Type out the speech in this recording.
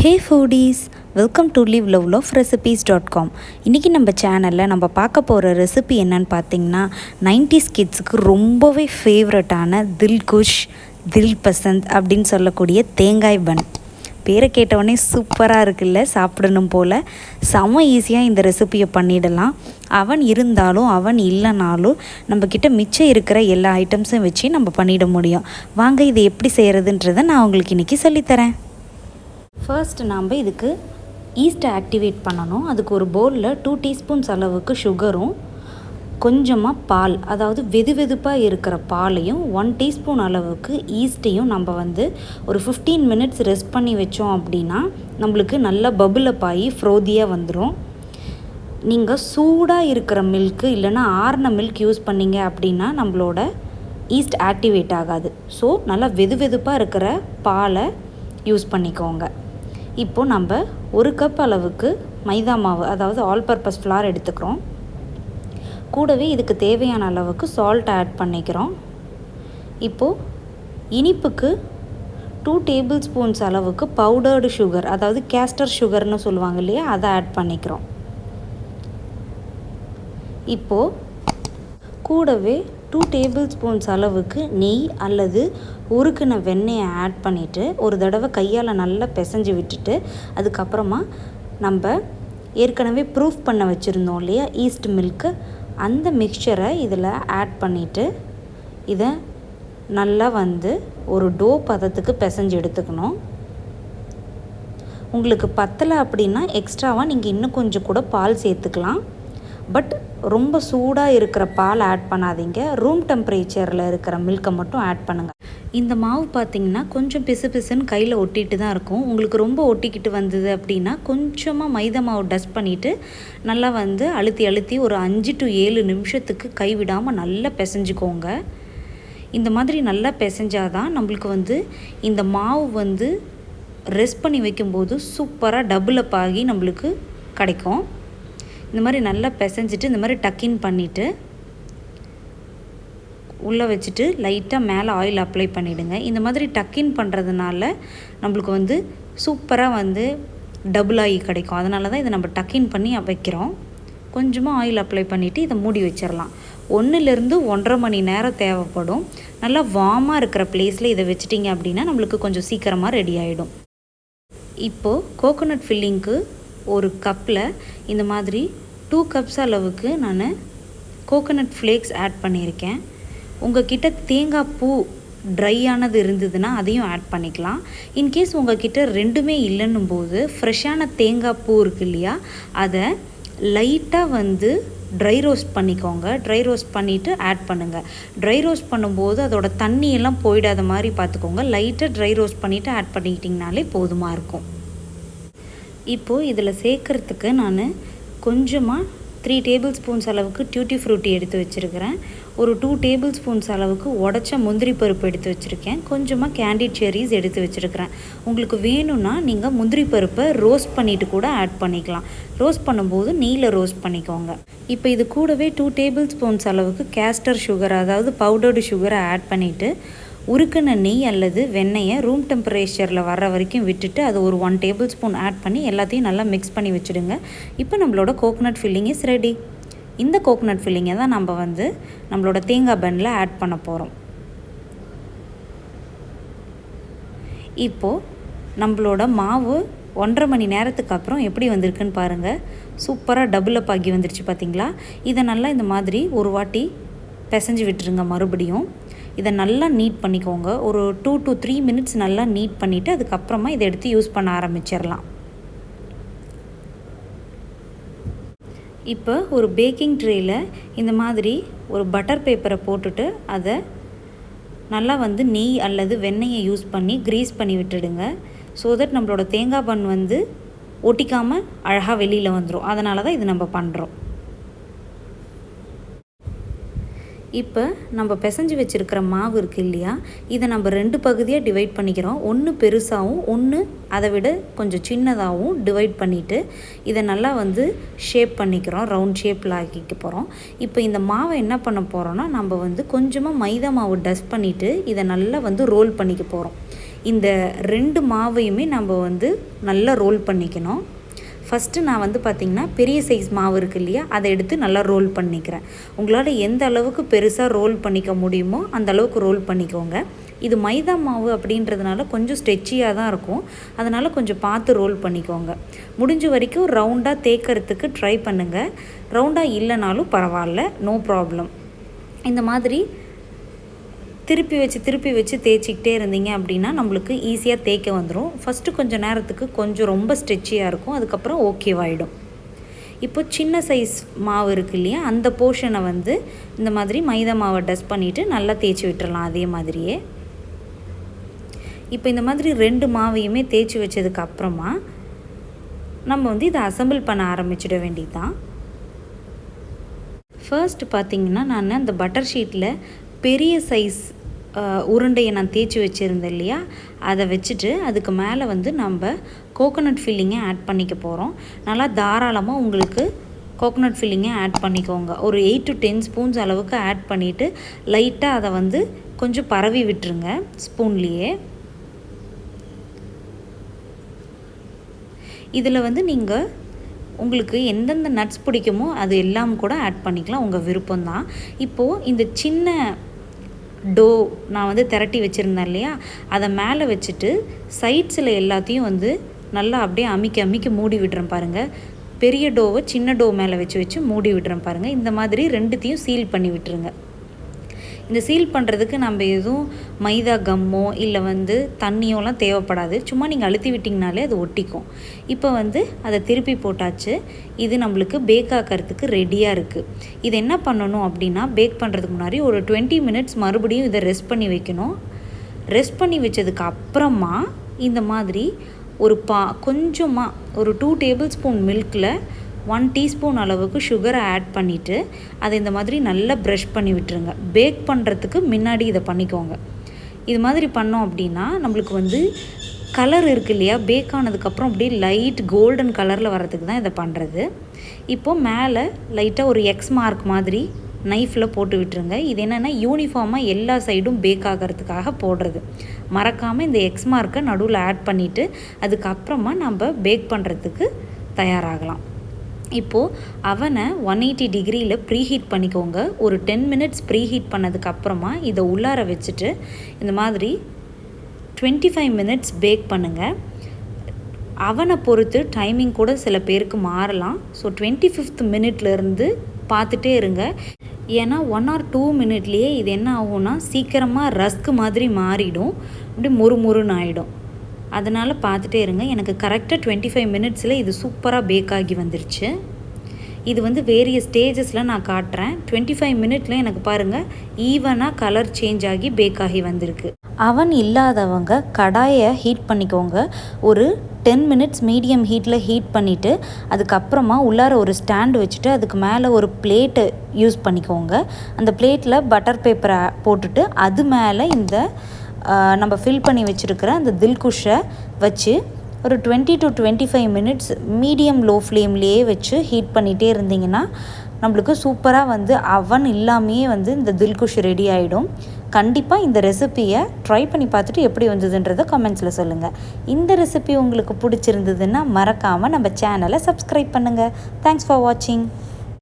Hey foodies, welcome to liveloveloverecipes.com. இன்றைக்கி நம்ம சேனலில் நம்ம பார்க்க போகிற ரெசிபி என்னன்னு பார்த்தீங்கன்னா 90's கிட்ஸுக்கு ரொம்பவே ஃபேவரட்டான தில்குஷ், தில்பசந்த் அப்படின்னு சொல்லக்கூடிய தேங்காய் பன். பேரை கேட்டவுடனே சூப்பராக இருக்குல்ல, சாப்பிடணும் போல். செம ஈஸியாக இந்த ரெசிபியை பண்ணிடலாம். அவன் இருந்தாலும் அவன் இல்லைனாலும் நம்மக்கிட்ட மிச்சம் இருக்கிற எல்லா ஐட்டம்ஸும் வச்சு நம்ம பண்ணிட முடியும். வாங்க இதை எப்படி செய்கிறதுன்றதை நான் உங்களுக்கு இன்றைக்கி சொல்லித்தரேன். ஃபர்ஸ்ட் நாம் இதுக்கு ஈஸ்ட்டை ஆக்டிவேட் பண்ணணும். அதுக்கு ஒரு பவுலில் 2 டீஸ்பூன்ஸ் அளவுக்கு சுகரும் கொஞ்சமாக பால், அதாவது வெதுவெதுப்பாக இருக்கிற பாலையும் 1 டீஸ்பூன் அளவுக்கு ஈஸ்ட்டையும் நம்ம ஒரு 15 மினிட்ஸ் ரெஸ்ட் பண்ணி வச்சோம் அப்படின்னா நம்மளுக்கு நல்ல பபுள் அப் ஆகி ஃப்ரோதியாக வந்துடும். நீங்கள் சூடாக இருக்கிற மில்க்கு இல்லைன்னா ஆறின மில்க் யூஸ் பண்ணிங்க அப்படின்னா நம்மளோட ஈஸ்ட் ஆக்டிவேட் ஆகாது. ஸோ நல்லா வெதுவெதுப்பாக இருக்கிற பாலை யூஸ் பண்ணிக்கோங்க. இப்போது நம்ம 1 கப் அளவுக்கு மைதா மாவு, அதாவது ஆல் பர்பஸ் ஃப்ளார் எடுத்துக்கிறோம். கூடவே இதுக்கு தேவையான அளவுக்கு சால்ட் ஆட் பண்ணிக்கிறோம். இப்போது இனிப்புக்கு 2 டேபிள் ஸ்பூன்ஸ் அளவுக்கு பவுடர்டு சுகர், அதாவது கேஸ்டர் சுகர்னு சொல்லுவாங்க இல்லையா, அதை ஆட் பண்ணிக்கிறோம். இப்போது கூடவே 2 டேபிள் ஸ்பூன்ஸ் அளவுக்கு நெய் அல்லது உருக்கின வெண்ணெயை ஆட் பண்ணிவிட்டு ஒரு தடவை கையால் நல்லா பிசைஞ்சு விட்டுட்டு அதுக்கப்புறமா நம்ம ஏற்கனவே ப்ரூஃப் பண்ண வச்சுருந்தோம் இல்லையா ஈஸ்ட் மில்க்கு, அந்த மிக்சரை இதில் ஆட் பண்ணிவிட்டு இதை நல்லா ஒரு டோ பதத்துக்கு பிசைஞ்சு எடுத்துக்கணும். உங்களுக்கு பத்தலை அப்படின்னா எக்ஸ்ட்ராவாக நீங்கள் இன்னும் கொஞ்சம் கூட பால் சேர்த்துக்கலாம். பட் ரொம்ப சூடாக இருக்கிற பால் ஆட் பண்ணாதீங்க. ரூம் டெம்பரேச்சரில் இருக்கிற மில்கை மட்டும் ஆட் பண்ணுங்கள். இந்த மாவு பார்த்திங்கன்னா கொஞ்சம் பிசு பிசுன்னு கையில் ஒட்டிட்டு தான் இருக்கும். உங்களுக்கு ரொம்ப ஒட்டிக்கிட்டு வந்தது அப்படின்னா கொஞ்சமாக மைதா மாவு டஸ்ட் பண்ணிவிட்டு நல்லா அழுத்தி அழுத்தி ஒரு 5 to 7 நிமிஷத்துக்கு கைவிடாமல் நல்லா பிசைஞ்சுக்கோங்க. இந்த மாதிரி நல்லா பிசைஞ்சாதான் நம்மளுக்கு இந்த மாவு ரெஸ்ட் பண்ணி வைக்கும்போது சூப்பராக டபுள் அப் ஆகி நம்மளுக்கு கிடைக்கும். இந்த மாதிரி நல்லா பிசைஞ்சிட்டு இந்த மாதிரி டக்கின் பண்ணிவிட்டு உள்ளே வச்சுட்டு லைட்டாக மேலே ஆயில் அப்ளை பண்ணிவிடுங்க. இந்த மாதிரி டக்கின் பண்ணுறதுனால நம்மளுக்கு சூப்பராக டபுள் ஆகி கிடைக்கும். அதனால தான் இதை நம்ம டக்கின் பண்ணி வைக்கிறோம். கொஞ்சமாக ஆயில் அப்ளை பண்ணிவிட்டு இதை மூடி வச்சிடலாம். 1 to 1.5 மணி நேரம் தேவைப்படும். நல்லா வார்மாக இருக்கிற பிளேஸில் இதை வச்சிட்டிங்க அப்படின்னா நம்மளுக்கு கொஞ்சம் சீக்கிரமாக ரெடி ஆகிடும். இப்போது கோகோனட் ஃபில்லிங்க்கு ஒரு கப்பில் இந்த மாதிரி 2 கப்ஸ் அளவுக்கு நான் கோகோனட் ஃப்ளேக்ஸ் ஆட் பண்ணியிருக்கேன். உங்கள்கிட்ட தேங்காய் பூ ட்ரையானது இருந்ததுன்னா அதையும் ஆட் பண்ணிக்கலாம். இன்கேஸ் உங்கள்கிட்ட ரெண்டுமே இல்லைன்னும் போது ஃப்ரெஷ்ஷான தேங்காய் பூ இருக்கு இல்லையா, அதை லைட்டாக ட்ரை ரோஸ்ட் பண்ணிக்கோங்க. ட்ரை ரோஸ்ட் பண்ணிவிட்டு ஆட் பண்ணுங்கள். ட்ரை ரோஸ்ட் பண்ணும்போது அதோட தண்ணியெல்லாம் போயிடாத மாதிரி பார்த்துக்கோங்க. லைட்டாக ட்ரை ரோஸ்ட் பண்ணிவிட்டு ஆட் பண்ணிக்கிட்டிங்கனாலே போதுமாக இருக்கும். இப்போது இதில் சேர்க்குறதுக்கு நான் கொஞ்சமாக 3 டேபிள் ஸ்பூன்ஸ் அளவுக்கு டியூட்டி ஃப்ரூட்டி எடுத்து வச்சுருக்கிறேன். ஒரு 2 டேபிள் ஸ்பூன்ஸ் அளவுக்கு உடச்ச முந்திரி பருப்பு எடுத்து வச்சுருக்கேன். கொஞ்சமாக கேண்டிட் செர்ரிஸ் எடுத்து வச்சுருக்கிறேன். உங்களுக்கு வேணும்னா நீங்கள் முந்திரி பருப்பை ரோஸ்ட் பண்ணிவிட்டு கூட ஆட் பண்ணிக்கலாம். ரோஸ்ட் பண்ணும்போது நெய்யில் ரோஸ்ட் பண்ணிக்கோங்க. இப்போ இது கூடவே 2 டேபிள் ஸ்பூன்ஸ் அளவுக்கு கேஸ்டர் சுகர், அதாவது பவுடர்டு சுகரை ஆட் பண்ணிவிட்டு உருக்கின நெய் அல்லது வெண்ணெயை ரூம் டெம்பரேச்சரில் வர்ற வரைக்கும் விட்டுட்டு அது ஒரு 1 டேபிள் ஸ்பூன் ஆட் பண்ணி எல்லாத்தையும் நல்லா மிக்ஸ் பண்ணி வச்சுடுங்க. இப்போ நம்மளோட கோகோனட் ஃபில்லிங் இஸ் ரெடி. இந்த கோகோனட் ஃபில்லிங்கை தான் நம்ம நம்மளோட தேங்காய் பன்னில் ஆட் பண்ண போகிறோம். இப்போது நம்மளோட மாவு 1.5 மணி நேரத்துக்கு அப்புறம் எப்படி வந்திருக்குன்னு பாருங்கள். சூப்பராக டபுள் அப் ஆகி வந்துருச்சு பார்த்தீங்களா. இதை நல்லா இந்த மாதிரி ஒரு வாட்டி பிசைஞ்சு விட்டுருங்க. மறுபடியும் இதை நல்லா நீட் பண்ணிக்கோங்க. ஒரு 2 to 3 மினிட்ஸ் நல்லா நீட் பண்ணிவிட்டு அதுக்கப்புறமா இதை எடுத்து யூஸ் பண்ண ஆரம்பிச்சிடலாம். இப்போ ஒரு பேக்கிங் ட்ரேயில் இந்த மாதிரி ஒரு பட்டர் பேப்பரை போட்டுட்டு அதை நல்லா நெய் அல்லது வெண்ணெயை யூஸ் பண்ணி க்ரீஸ் பண்ணி விட்டுடுங்க. ஸோ தட் நம்மளோட தேங்காய் பன் ஒட்டிக்காமல் அழகாக வெளியில் வந்துடும். அதனால தான் இது நம்ம பண்ணுறோம். இப்போ நம்ம பிசைஞ்சு வச்சுருக்கிற மாவு இருக்குது இல்லையா, இதை நம்ம 2 பகுதியாக டிவைட் பண்ணிக்கிறோம். ஒன்று பெருசாகவும் ஒன்று அதை விட கொஞ்சம் சின்னதாகவும் டிவைட் பண்ணிவிட்டு இதை நல்லா ஷேப் பண்ணிக்கிறோம். ரவுண்ட் ஷேப்பில் ஆக்கிக்க போகிறோம். இப்போ இந்த மாவை என்ன பண்ண போகிறோன்னா நம்ம கொஞ்சமாக மைதா மாவு டஸ்ட் பண்ணிவிட்டு இதை நல்லா ரோல் பண்ணிக்க போகிறோம். இந்த 2 மாவையுமே நம்ம வந்து நல்லா ரோல் பண்ணிக்கணும். ஃபஸ்ட்டு நான் வந்து பார்த்திங்கன்னா பெரிய சைஸ் மாவு இருக்குது இல்லையா, அதை எடுத்து நல்லா ரோல் பண்ணிக்கிறேன். உங்களால் எந்த அளவுக்கு பெருசாக ரோல் பண்ணிக்க முடியுமோ அந்த அளவுக்கு ரோல் பண்ணிக்கோங்க. இது மைதா மாவு அப்படின்றதுனால கொஞ்சம் ஸ்ட்ரெச்சியாக தான் இருக்கும், அதனால் கொஞ்சம் பார்த்து ரோல் பண்ணிக்கோங்க. முடிஞ்ச வரைக்கும் ரவுண்டாக தேய்க்கிறதுக்கு ட்ரை பண்ணுங்கள். ரவுண்டாக இல்லைனாலும் பரவாயில்ல, நோ ப்ராப்ளம். இந்த மாதிரி திருப்பி வச்சு தேய்ச்சிக்கிட்டே இருந்தீங்க அப்படின்னா நம்மளுக்கு ஈஸியாக தேய்க்க வந்துடும். ஃபஸ்ட்டு கொஞ்சம் நேரத்துக்கு கொஞ்சம் ரொம்ப ஸ்ட்ரெச்சியாக இருக்கும், அதுக்கப்புறம் ஓகேவாயிடும். இப்போ சின்ன சைஸ் மாவு இருக்குது இல்லையா, அந்த போர்ஷனை வந்து இந்த மாதிரி மைதா மாவை டஸ்ட் பண்ணிவிட்டு நல்லா தேய்ச்சி விட்டுறலாம். அதே மாதிரியே இப்போ இந்த மாதிரி 2 மாவையுமே தேய்ச்சி வச்சதுக்கு அப்புறமா நம்ம வந்து இதை அசம்பிள் பண்ண ஆரம்பிச்சிட வேண்டியது தான். ஃபர்ஸ்ட் பார்த்திங்கன்னா நான் அந்த பட்டர் ஷீட்டில் பெரிய சைஸ் உருண்டையை நான் தேய்ச்சி வச்சுருந்தேன் இல்லையா, அதை வச்சுட்டு அதுக்கு மேலே வந்து நம்ம கோகோனட் ஃபில்லிங்கை ஆட் பண்ணிக்க போகிறோம். நல்லா தாராளமாக உங்களுக்கு கோகோனட் ஃபில்லிங்கை ஆட் பண்ணிக்கோங்க. ஒரு 8 to 10 ஸ்பூன்ஸ் அளவுக்கு ஆட் பண்ணிவிட்டு லைட்டாக அதை வந்து கொஞ்சம் பரவி விட்டுருங்க ஸ்பூன்லேயே. இதில் வந்து நீங்கள் உங்களுக்கு எந்தெந்த நட்ஸ் பிடிக்குமோ அது எல்லாம் கூட ஆட் பண்ணிக்கலாம், உங்கள் விருப்பம்தான். இப்போது இந்த சின்ன டோ நான் வந்து திரட்டி வச்சுருந்தேன் இல்லையா, அதை மேலே வச்சுட்டு சைட்ஸில் எல்லாத்தையும் வந்து நல்லா அப்படியே அமுக்கி மூடி விடுறேன் பாருங்கள். பெரிய டோவை சின்ன டோ மேலே வச்சு மூடி விடுறேன் பாருங்கள். இந்த மாதிரி 2த்தையும் சீல் பண்ணி விட்டுருங்க. இந்த சீல் பண்ணுறதுக்கு நம்ம எதுவும் மைதா கம்மோ இல்லை வந்து தண்ணியோலாம் தேவைப்படாது. சும்மா நீங்கள் அழுத்தி விட்டிங்கனாலே அது ஒட்டிக்கும். இப்போ வந்து அதை திருப்பி போட்டாச்சு. இது நம்மளுக்கு பேக் ஆக்கிறதுக்கு ரெடியாக இருக்குது. இது என்ன பண்ணணும் அப்படின்னா, பேக் பண்ணுறதுக்கு முன்னாடி ஒரு 20 மினிட்ஸ் மறுபடியும் இதை ரெஸ்ட் பண்ணி வைக்கணும். ரெஸ்ட் பண்ணி வச்சதுக்கு அப்புறமா இந்த மாதிரி ஒரு கொஞ்சமாக ஒரு 2 டேபிள் ஸ்பூன் மில்கில் 1 டீஸ்பூன் அளவுக்கு சுகரை ஆட் பண்ணிவிட்டு அதை இந்த மாதிரி நல்லா ப்ரஷ் பண்ணி விட்டுருங்க. பேக் பண்ணுறதுக்கு முன்னாடி இதை பண்ணிக்கோங்க. இது மாதிரி பண்ணோம் அப்படின்னா நம்மளுக்கு வந்து கலர் இருக்குது இல்லையா, பேக் ஆனதுக்கப்புறம் அப்படியே லைட் கோல்டன் கலரில் வரதுக்கு தான் இதை பண்ணுறது. இப்போது மேலே லைட்டாக ஒரு எக்ஸ் மார்க் மாதிரி நைஃப்பில் போட்டு விட்டுருங்க. இது என்னென்னா யூனிஃபார்மாக எல்லா சைடும் பேக் ஆகிறதுக்காக போடுறது. மறக்காமல் இந்த எக்ஸ் மார்க்கை நடுவில் ஆட் பண்ணிவிட்டு அதுக்கப்புறமா நம்ம பேக் பண்ணுறதுக்கு தயாராகலாம். இப்போது அவனை 180 டிகிரியில் ப்ரீஹீட் பண்ணிக்கோங்க. ஒரு 10 மினிட்ஸ் ப்ரீஹீட் பண்ணதுக்கப்புறமா இதை உள்ளார வச்சுட்டு இந்த மாதிரி 25 மினிட்ஸ் பேக் பண்ணுங்கள். அவனை பொறுத்து டைமிங் கூட சில பேருக்கு மாறலாம். ஸோ 25th மினிட்லேருந்து பார்த்துட்டே இருங்க. ஏன்னா 1 or 2 மினிட்லேயே இது என்ன ஆகும்னா சீக்கிரமாக ரஸ்க்கு மாதிரி மாறிடும், அப்படி மொறுன்னு ஆகிடும். அதனால் பார்த்துட்டே இருங்க. எனக்கு கரெக்டாக 25 மினிட்ஸில் இது சூப்பராக பேக் ஆகி வந்துருச்சு. இது வந்து வேரிய ஸ்டேஜஸில் நான் காட்டுறேன். 25 மினிட்ல எனக்கு பாருங்கள் ஈவனாக கலர் சேஞ்ச் ஆகி பேக் ஆகி வந்திருக்கு. அவன் இல்லாதவங்க கடாயை ஹீட் பண்ணிக்கோங்க. ஒரு 10 மினிட்ஸ் மீடியம் ஹீட்டில் ஹீட் பண்ணிவிட்டு அதுக்கப்புறமா உள்ளார ஒரு ஸ்டாண்டு வச்சுட்டு அதுக்கு மேலே ஒரு பிளேட்டு யூஸ் பண்ணிக்கோங்க. அந்த பிளேட்டில் பட்டர் பேப்பரை போட்டுட்டு அது மேலே இந்த நம்ம ஃபில் பண்ணி வச்சுருக்கிற அந்த தில்குஷை வச்சு ஒரு 20 to 25 மினிட்ஸ் மீடியம் லோ ஃப்ளேம்லேயே வச்சு ஹீட் பண்ணிகிட்டே இருந்தீங்கன்னா நம்மளுக்கு சூப்பராக வந்து அவன் இல்லாமையே வந்து இந்த தில்குஷ் ரெடி ஆகிடும். கண்டிப்பாக இந்த ரெசிப்பியை ட்ரை பண்ணி பார்த்துட்டு எப்படி வந்ததுன்றதை கமெண்ட்ஸில் சொல்லுங்கள். இந்த ரெசிபி உங்களுக்கு பிடிச்சிருந்ததுன்னா மறக்காமல் நம்ம சேனலை சப்ஸ்கிரைப் பண்ணுங்கள். தேங்க்ஸ் ஃபார் வாட்சிங்.